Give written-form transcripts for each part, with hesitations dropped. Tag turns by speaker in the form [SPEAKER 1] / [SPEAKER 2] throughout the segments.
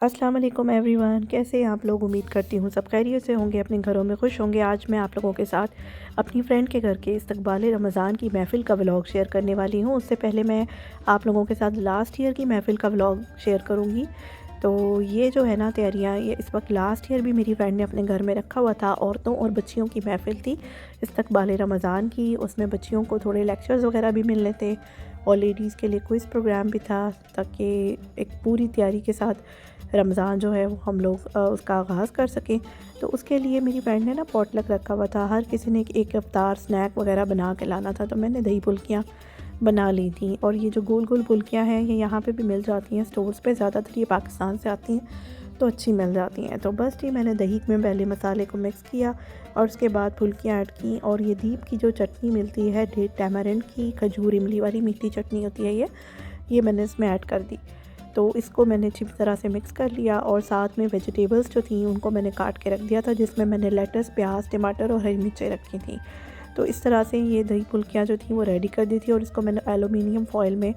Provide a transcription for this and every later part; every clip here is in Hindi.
[SPEAKER 1] अस्सलाम वालेकुम एवरीवन, कैसे हैं आप लोग। उम्मीद करती हूँ सब खैरियत से होंगे, अपने घरों में खुश होंगे। आज मैं आप लोगों के साथ अपनी फ्रेंड के घर के इस्तकबाल रमज़ान की महफ़िल का व्लॉग शेयर करने वाली हूँ। उससे पहले मैं आप लोगों के साथ लास्ट ईयर की महफ़िल का व्लॉग शेयर करूँगी। तो ये जो है ना तैयारियाँ, ये इस वक्त लास्ट ईयर भी मेरी फ्रेंड ने अपने घर में रखा हुआ था। औरतों और बच्चियों की महफ़िल थी इस्तकबाल रमज़ान की। उसमें बच्चियों को थोड़े लेक्चर्स वगैरह भी मिलने थे और लेडीज़ के लिए क्विज़ प्रोग्राम भी था, ताकि एक पूरी तैयारी के साथ रमज़ान जो है वो हम लोग उसका आगाज़ कर सकें। तो उसके लिए मेरी फ्रेंड ने ना पॉटलक रखा हुआ था। हर किसी ने एक अफ्तार स्नैक वगैरह बना के लाना था। तो मैंने दही फुल्कियाँ बना ली थी। और ये जो गोल गोल फुल्कियाँ हैं ये यहाँ पे भी मिल जाती हैं स्टोर्स पे। ज़्यादातर ये पाकिस्तान से आती हैं तो अच्छी मिल जाती हैं। तो बस ये मैंने दही में पहले मसाले को मिक्स किया और उसके बाद फुल्कियाँ ऐड की। और ये दीप की जो चटनी मिलती है, डेट टैमरिंड की, खजूर इमली वाली मीठी चटनी होती है, ये मैंने इसमें ऐड कर दी। तो इसको मैंने अच्छी तरह से मिक्स कर लिया और साथ में वेजिटेबल्स जो थी उनको मैंने काट के रख दिया था, जिसमें मैंने लेटस, प्याज, टमाटर और हरी मिर्चें रखी थी। तो इस तरह से ये दही फुल्कियाँ जो थी वो रेडी कर दी थी और इसको मैंने एलुमिनियम फॉइल में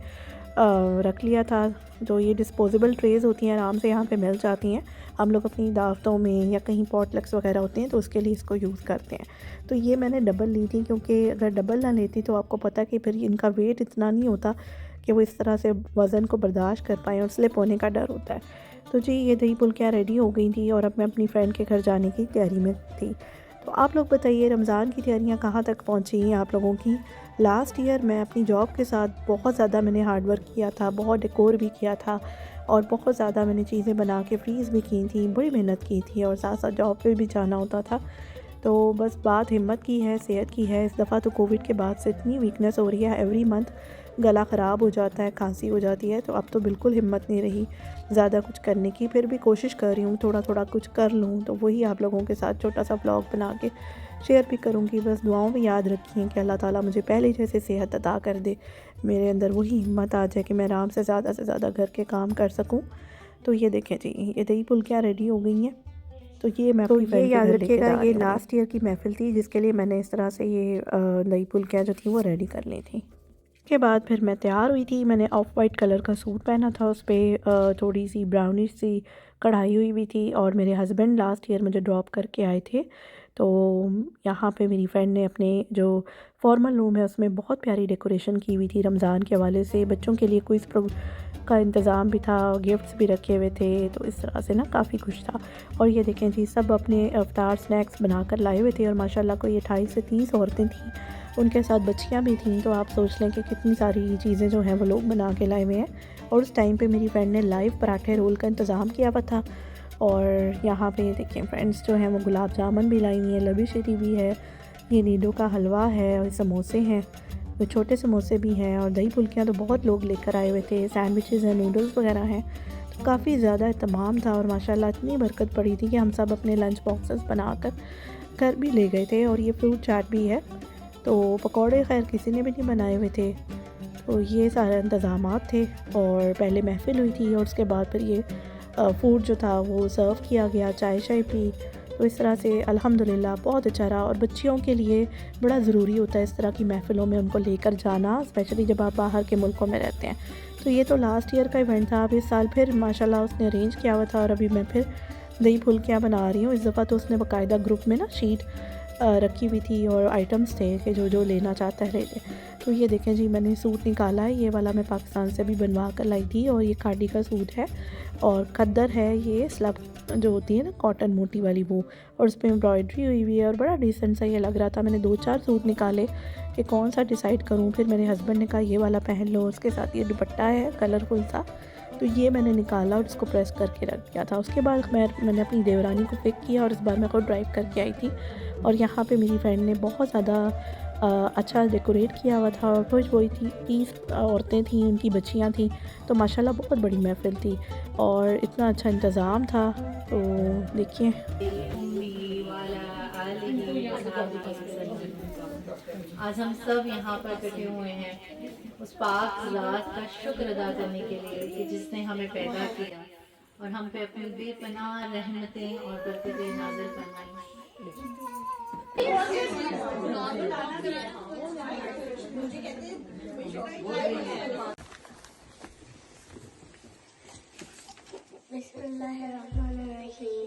[SPEAKER 1] रख लिया था। जो ये डिस्पोजेबल ट्रेज़ होती हैं आराम से यहाँ पे मिल जाती हैं। हम लोग अपनी दावतों में या कहीं पॉटलक्स वगैरह होते हैं तो उसके लिए इसको यूज़ करते हैं। तो ये मैंने डबल ली थी, क्योंकि अगर डबल ना लेती तो आपको पता कि फिर इनका वेट इतना नहीं होता कि वो इस तरह से वज़न को बर्दाश्त कर पाएँ और स्लिप होने का डर होता है। तो जी ये दही फुल्कियाँ रेडी हो गई थी और अब मैं अपनी फ्रेंड के घर जाने की तैयारी में थी। तो आप लोग बताइए, रमज़ान की तैयारियाँ कहाँ तक पहुँची हैं आप लोगों की। लास्ट ईयर मैं अपनी जॉब के साथ बहुत ज़्यादा मैंने हार्ड वर्क किया था, बहुत डेकोर भी किया था और बहुत ज़्यादा मैंने चीज़ें बना के फ्रीज़ भी की थी, बड़ी मेहनत की थी और साथ साथ जॉब पे भी जाना होता था। तो बस बात हिम्मत की है, सेहत की है। इस दफ़ा तो कोविड के बाद से इतनी वीकनेस हो रही है, एवरी मंथ गला ख़राब हो जाता है, खांसी हो जाती है। तो अब तो बिल्कुल हिम्मत नहीं रही ज़्यादा कुछ करने की। फिर भी कोशिश कर रही हूँ थोड़ा थोड़ा कुछ कर लूँ। तो वही आप लोगों के साथ छोटा सा ब्लॉग बना के शेयर भी करूँगी। बस दुआओं में याद रखिए कि अल्लाह ताला मुझे पहले जैसे सेहत अता कर दे, मेरे अंदर वही हिम्मत आ जाए कि मैं आराम से ज़्यादा घर के काम कर सकूँ। तो ये देखें जी, ये दही फुल्कियाँ रेडी हो गई हैं। तो ये मैं अपनी फ्रेंड के याद घर लेके रखिएगा, जा ये रही हूँ। लास्ट ईयर की महफ़िल थी जिसके लिए मैंने इस तरह से ये दही फुल्कियाँ जो थी वो रेडी कर ली थी। उसके बाद फिर मैं तैयार हुई थी। मैंने ऑफ वाइट कलर का सूट पहना था, उस पे थोड़ी सी ब्राउनिश सी कढ़ाई हुई थी। और मेरे हस्बैंड लास्ट ईयर मुझे ड्रॉप करके आए थे। तो यहाँ पे मेरी फ्रेंड ने अपने जो फॉर्मल रूम है उसमें बहुत प्यारी डेकोरेशन की हुई थी रमज़ान के हवाले से। बच्चों के लिए क्विज़ का इंतज़ाम भी था, गिफ्ट्स भी रखे हुए थे। तो इस तरह से ना काफ़ी खुश था। और ये देखें जी, सब अपने अवतार स्नैक्स बनाकर लाए हुए थे और माशाल्लाह कोई 28 से 30 औरतें थीं, उनके साथ बच्चियां भी थीं। तो आप सोच लें कि कितनी सारी चीज़ें जो हैं वो लोग बना के लाए हुए हैं। और उस टाइम पे मेरी फ्रेंड ने लाइव पराठे रोल का इंतज़ाम किया हुआ था। और यहाँ पे देखिए फ्रेंड्स जो हैं वो गुलाब जामुन भी लाई हुई हैं, लबी शीरी भी है, ये नींदों का हलवा है और समोसे हैं, तो छोटे समोसे भी हैं। और दही फुल्कियाँ तो बहुत लोग लेकर आए हुए थे, सैंडविचेज़ हैं, नूडल्स वगैरह हैं। तो काफ़ी ज़्यादा इत्तमाम था और माशाल्लाह इतनी बरकत पड़ी थी कि हम सब अपने लंच बॉक्सेस बनाकर घर भी ले गए थे। और ये फ्रूट चाट भी है। तो पकौड़े खैर किसी ने भी नहीं बनाए हुए थे। तो ये सारे इंतज़ामात थे और पहले महफ़िल हुई थी और उसके बाद फिर ये फूड जो था वो सर्व किया गया, चाय शाय पी। तो इस तरह से अल्हम्दुलिल्लाह बहुत अच्छा रहा। और बच्चियों के लिए बड़ा ज़रूरी होता है इस तरह की महफ़िलों में उनको लेकर जाना, स्पेशली जब आप बाहर के मुल्कों में रहते हैं। तो ये तो लास्ट ईयर का इवेंट था। अब इस साल फिर माशाल्लाह उसने अरेंज किया हुआ था और अभी मैं फिर दही फुल्कियाँ बना रही हूँ। इस दफ़ा तो उसने बाकायदा ग्रुप में ना शीट रखी हुई थी और आइटम्स थे कि जो जो लेना चाहता है ले ले। तो ये देखें जी, मैंने सूट निकाला है, ये वाला मैं पाकिस्तान से भी बनवा कर लाई थी। और ये खादी का सूट है और खद्दर है, ये स्लब जो होती है ना कॉटन मोटी वाली वो, और उस पर एम्ब्रॉयडरी हुई हुई है और बड़ा डिसेंट सा ये लग रहा था। मैंने 2-4 सूट निकाले कि कौन सा डिसाइड करूँ। फिर मेरे हस्बैंड ने कहा ये वाला पहन लो, उसके साथ ये दुपट्टा है कलरफुल सा। तो ये मैंने निकाला और इसको प्रेस करके रख दिया था। उसके बाद मैंने अपनी देवरानी को पिक किया और इस बार मैं खुद ड्राइव करके आई थी। और यहाँ पे मेरी फ्रेंड ने बहुत ज़्यादा अच्छा डेकोरेट किया हुआ था। और कुछ वही थी 30 औरतें थीं, उनकी बच्चियाँ थीं। तो माशाल्लाह बहुत बड़ी महफ़िल थी और इतना अच्छा इंतज़ाम था। तो देखिए,
[SPEAKER 2] आज हम सब यहाँ पर इकट्ठे हुए हैं उस पाक ज़ात का शुक्र अदा करने के लिए कि जिसने हमें पैदा किया और हम पे अपनी बेपनाह रहमतें और बरकतें नाज़िल फरमाई।
[SPEAKER 3] Bismillahirrahmanirrahim.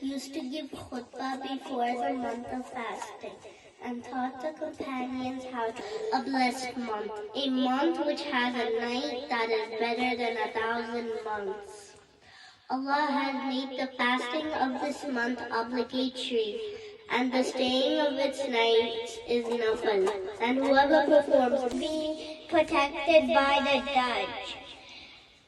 [SPEAKER 3] used to give khutbah before the month of fasting and taught the companions how to a blessed month, a month which has a night that is better than 1,000 months. Allah has made the fasting of this month obligatory, and the staying of its nights is nafil, and whoever performs be protected by the judge.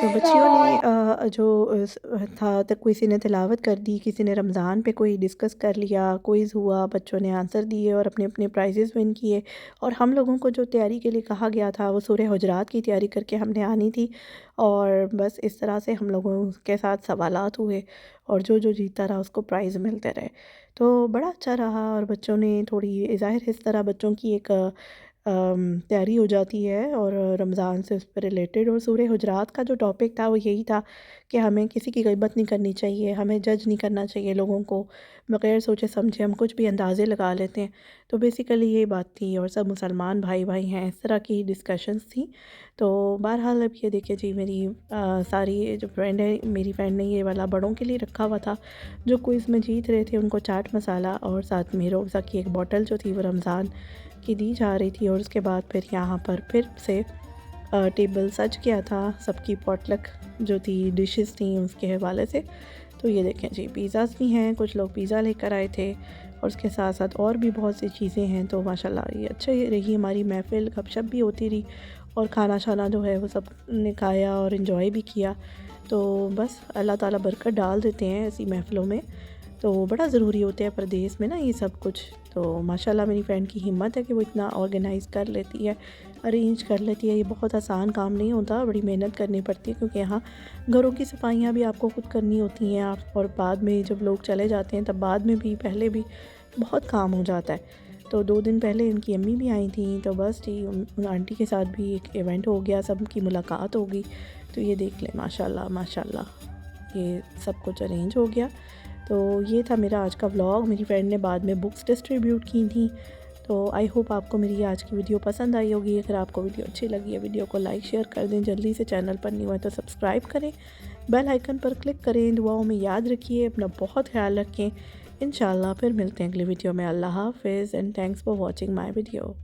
[SPEAKER 1] तो बच्चियों ने था तो किसी ने तिलावत कर दी, किसी ने रमज़ान पे कोई डिस्कस कर लिया, क्विज़ हुआ, बच्चों ने आंसर दिए और अपने अपने प्राइजेस विन किए। और हम लोगों को जो तैयारी के लिए कहा गया था वो सूरह हुजरात की तैयारी करके हमने आनी थी। और बस इस तरह से हम लोगों के साथ सवालात हुए और जो जो जीतता रहा उसको प्राइज़ मिलते रहे। तो बड़ा अच्छा रहा और बच्चों ने थोड़ी ज़ाहिर इस तरह बच्चों की एक तैयारी हो जाती है और रमज़ान से उस पर रिलेटेड। और सूरह हुजरात का जो टॉपिक था वो यही था कि हमें किसी की ग़ीबत नहीं करनी चाहिए, हमें जज नहीं करना चाहिए लोगों को, बग़ैर सोचे समझे हम कुछ भी अंदाज़े लगा लेते हैं। तो बेसिकली यही बात थी और सब मुसलमान भाई भाई हैं, इस तरह की डिस्कशंस थी। तो बहरहाल अब ये देखिए जी, मेरी सारी जो फ्रेंड है, मेरी फ्रेंड ने ये वाला बड़ों के लिए रखा हुआ था। जो क्विज़ में जीत रहे थे उनको चाट मसाला और साथ में रोज़ा की एक बॉटल जो थी वो रमज़ान की दी जा रही थी। और उसके बाद फिर यहाँ पर फिर से टेबल सज गया था, सबकी पॉटलक जो थी डिशेस थी उसके हवाले से। तो ये देखें जी, पिज़्ज़ाज़ भी हैं, कुछ लोग पिज़्ज़ा लेकर आए थे और उसके साथ साथ और भी बहुत सी चीज़ें हैं। तो माशाल्लाह ये अच्छी रही हमारी महफ़िल, गपशप भी होती रही और खाना शाना जो है वो सब ने खाया और इन्जॉय भी किया। तो बस अल्लाह ताला बरकत डाल देते हैं ऐसी महफ़िलों में, तो बड़ा ज़रूरी होता है परदेस में ना ये सब कुछ। तो माशाल्लाह मेरी फ्रेंड की हिम्मत है कि वो इतना ऑर्गेनाइज़ कर लेती है, अरेंज कर लेती है। ये बहुत आसान काम नहीं होता, बड़ी मेहनत करनी पड़ती है, क्योंकि यहाँ घरों की सफाइयाँ भी आपको खुद करनी होती हैं आप, और बाद में जब लोग चले जाते हैं तब बाद में भी पहले भी बहुत काम हो जाता है। तो 2 दिन पहले इनकी अम्मी भी आई थी, तो बस जी उन आंटी के साथ भी एक इवेंट हो गया, सबकी मुलाकात हो गई। तो ये देख लें माशाल्लाह माशाल्लाह ये सब कुछ अरेंज हो गया। तो ये था मेरा आज का व्लॉग। मेरी फ्रेंड ने बाद में बुक्स डिस्ट्रीब्यूट की थी। तो आई होप आपको मेरी आज की वीडियो पसंद आई होगी। अगर आपको वीडियो अच्छी लगी है वीडियो को लाइक शेयर कर दें, जल्दी से चैनल पर नहीं हुआ तो सब्सक्राइब करें, बेल आइकन पर क्लिक करें। दुआओं में याद रखिए, अपना बहुत ख्याल रखें। इंशाल्लाह फिर मिलते हैं अगली वीडियो में। अल्लाह हाफ़िज़ and thanks for watching my video.